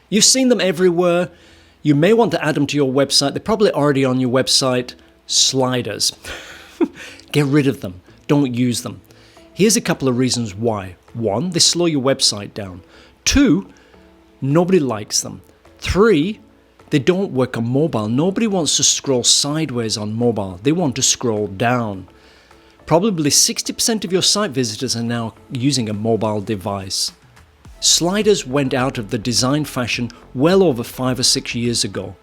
You've seen them everywhere. You may want to add them to your website. They're probably already on your website. Sliders. Get rid of them. Don't use them. Here's a couple of reasons why. 1, they slow your website down. 2, nobody likes them. 3, they don't work on mobile. Nobody wants to scroll sideways on mobile. They want to scroll down. Probably 60% of your site visitors are now using a mobile device. Sliders went out of the design fashion well over 5 or 6 years ago.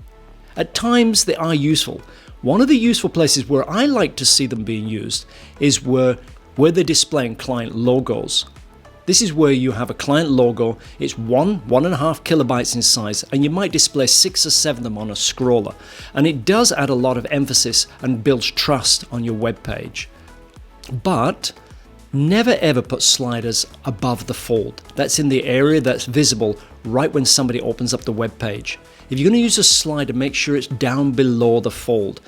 At times they are useful. One of the useful places where I like to see them being used is where they're displaying client logos. This is where you have a client logo, it's 1.5 kilobytes in size, and you might display 6 or 7 of them on a scroller. And it does add a lot of emphasis and builds trust on your web page. But never ever put sliders above the fold. That's in the area that's visible right when somebody opens up the web page. If you're going to use a slider, make sure it's down below the fold,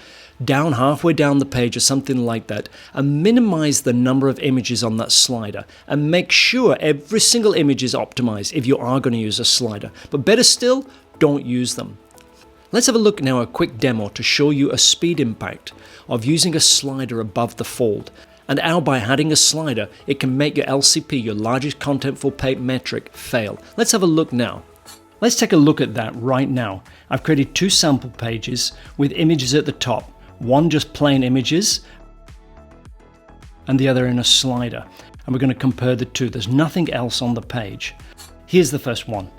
down halfway down the page or something like that, and minimize the number of images on that slider, and make sure every single image is optimized if you are going to use a slider. But better still, don't use them. Let's have a look now at a quick demo to show you a speed impact of using a slider above the fold, and how by adding a slider it can make your LCP, your largest contentful page metric, fail. Let's have a look now. Let's take a look at that right now. I've created 2 sample pages with images at the top, one just plain images and the other in a slider, and we're going to compare the two. There's nothing else on the page. Here's the first one.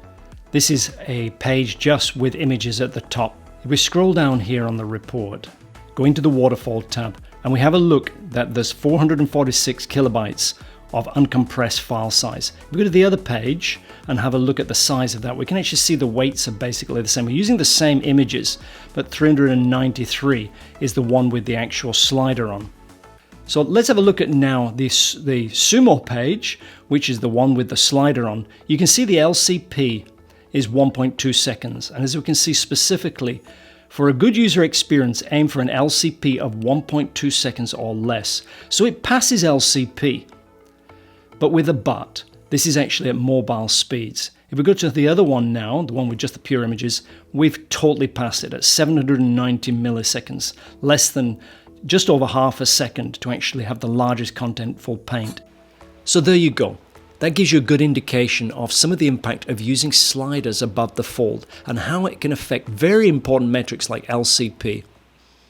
This is a page just with images at the top. If we scroll down here on the report, go into the waterfall tab, and we have a look that there's 446 kilobytes of uncompressed file size. If we go to the other page and have a look at the size of that, we can actually see the weights are basically the same. We're using the same images, but 393 is the one with the actual slider on. So let's have a look at now the Sumo page, which is the one with the slider on. You can see the LCP is 1.2 seconds. And as we can see specifically, for a good user experience, aim for an LCP of 1.2 seconds or less. So it passes LCP, but with a but. This is actually at mobile speeds. If we go to the other one now, the one with just the pure images, we've totally passed it at 790 milliseconds, less than just over half a second to actually have the largest contentful paint. So there you go. That gives you a good indication of some of the impact of using sliders above the fold and how it can affect very important metrics like LCP.